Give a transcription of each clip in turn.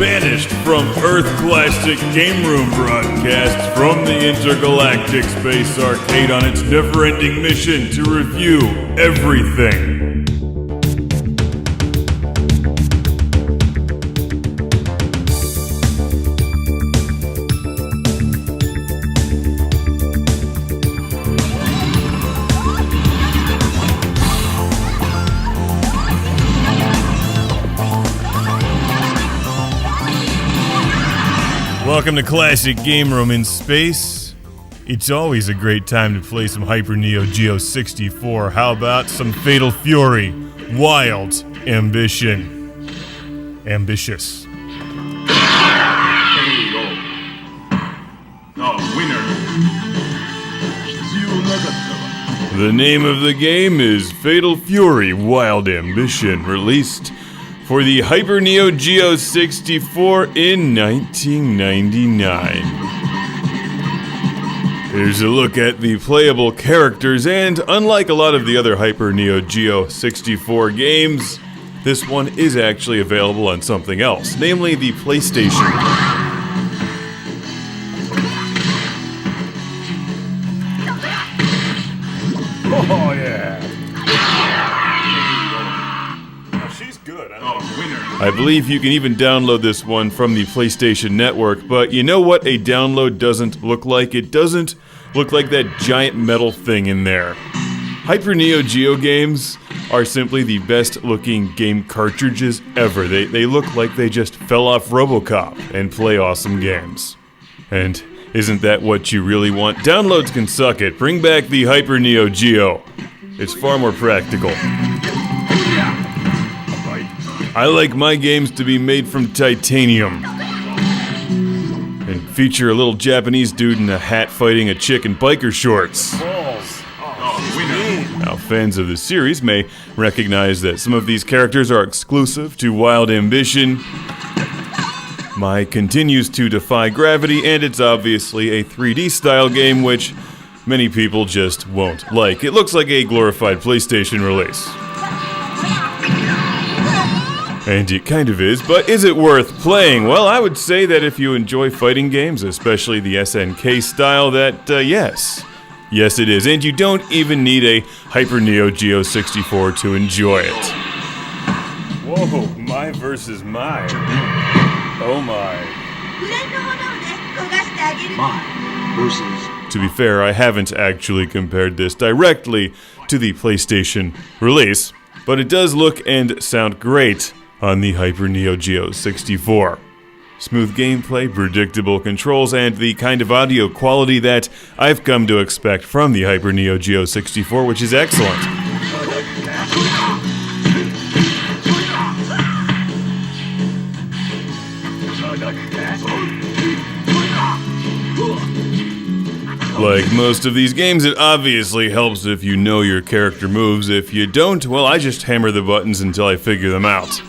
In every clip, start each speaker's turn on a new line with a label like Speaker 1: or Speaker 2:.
Speaker 1: banished from Earth Classic Game Room broadcasts from the Intergalactic Space Arcade on its never-ending mission to review everything. Welcome to Classic Game Room in Space. It's always a great time to play some Hyper Neo Geo 64. How about some Fatal Fury? Wild Ambition. Ambitious. The name of the game is Fatal Fury Wild Ambition, released for the Hyper Neo Geo 64 in 1999. Here's a look at the playable characters, and unlike a lot of the other Hyper Neo Geo 64 games, this one is actually available on something else, namely the PlayStation. Oh yeah! She's good. I believe you can even download this one from the PlayStation Network, but you know what a download doesn't look like? It doesn't look like that giant metal thing in there. Hyper Neo Geo games are simply the best looking game cartridges ever. They look like they just fell off RoboCop and play awesome games. And isn't that what you really want? Downloads can suck it. Bring back the Hyper Neo Geo. It's far more practical. I like my games to be made from titanium and feature a little Japanese dude in a hat fighting a chick in biker shorts. Now, fans of the series may recognize that some of these characters are exclusive to Wild Ambition. Mai continues to defy gravity, and it's obviously a 3D style game which many people just won't like. It looks like a glorified PlayStation release. And it kind of is, but is it worth playing? Well, I would say that if you enjoy fighting games, especially the SNK style, that yes. Yes, it is. And you don't even need a Hyper Neo Geo 64 to enjoy it. Whoa, my versus my. Oh my.
Speaker 2: My versus.
Speaker 1: To be fair, I haven't actually compared this directly to the PlayStation release, but it does look and sound great on the Hyper Neo Geo 64. Smooth gameplay, predictable controls, and the kind of audio quality that I've come to expect from the Hyper Neo Geo 64, which is excellent. Like most of these games, it obviously helps if you know your character moves. If you don't, well, I just hammer the buttons until I figure them out.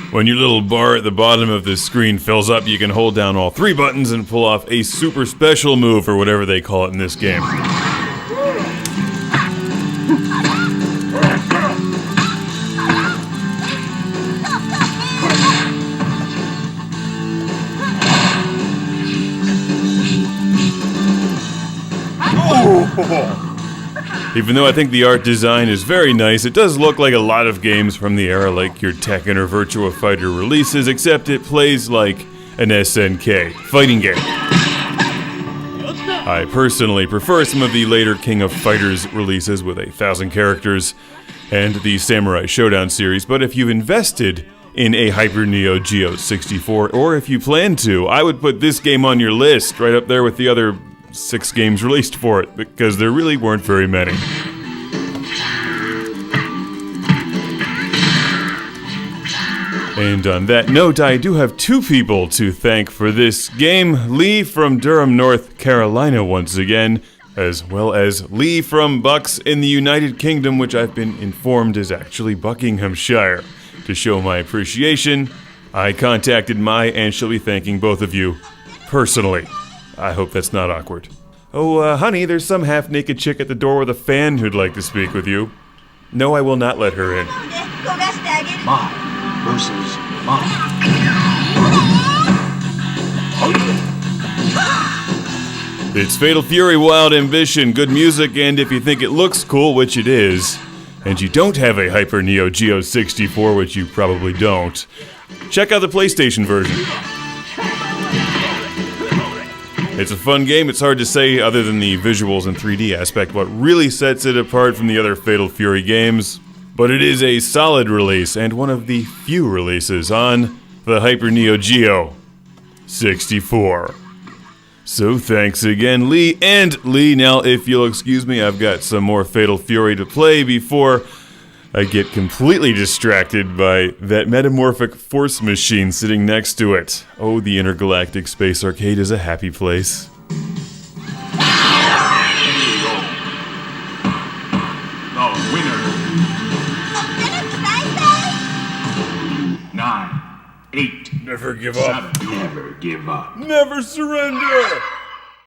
Speaker 1: When your little bar at the bottom of the screen fills up, you can hold down all 3 buttons and pull off a super special move, or whatever they call it in this game. Even though I think the art design is very nice, it does look like a lot of games from the era, like your Tekken or Virtua Fighter releases, except it plays like an SNK fighting game. I personally prefer some of the later King of Fighters releases with 1,000 characters and the Samurai Showdown series, but if you've invested in a Hyper Neo Geo 64, or if you plan to, I would put this game on your list, right up there with the other 6 games released for it, because there really weren't very many. And on that note, I do have 2 people to thank for this game. Lee from Durham, North Carolina once again, as well as Lee from Bucks in the United Kingdom, which I've been informed is actually Buckinghamshire. To show my appreciation, I contacted Mai, and she'll be thanking both of you personally. I hope that's not awkward. Oh, honey, there's some half-naked chick at the door with a fan who'd like to speak with you. No, I will not let her in.
Speaker 2: My versus my.
Speaker 1: It's Fatal Fury Wild Ambition, good music, and if you think it looks cool, which it is, and you don't have a Hyper Neo Geo 64, which you probably don't, check out the PlayStation version. It's a fun game. It's hard to say, other than the visuals and 3D aspect, what really sets it apart from the other Fatal Fury games. But it is a solid release, and one of the few releases on the Hyper Neo Geo 64. So thanks again, Lee. And Lee, now if you'll excuse me, I've got some more Fatal Fury to play before I get completely distracted by that metamorphic force machine sitting next to it. Oh, the Intergalactic Space Arcade is a happy place.
Speaker 3: The winner. 9, 8.
Speaker 1: Never give up.
Speaker 3: 7. Never give up.
Speaker 1: Never surrender.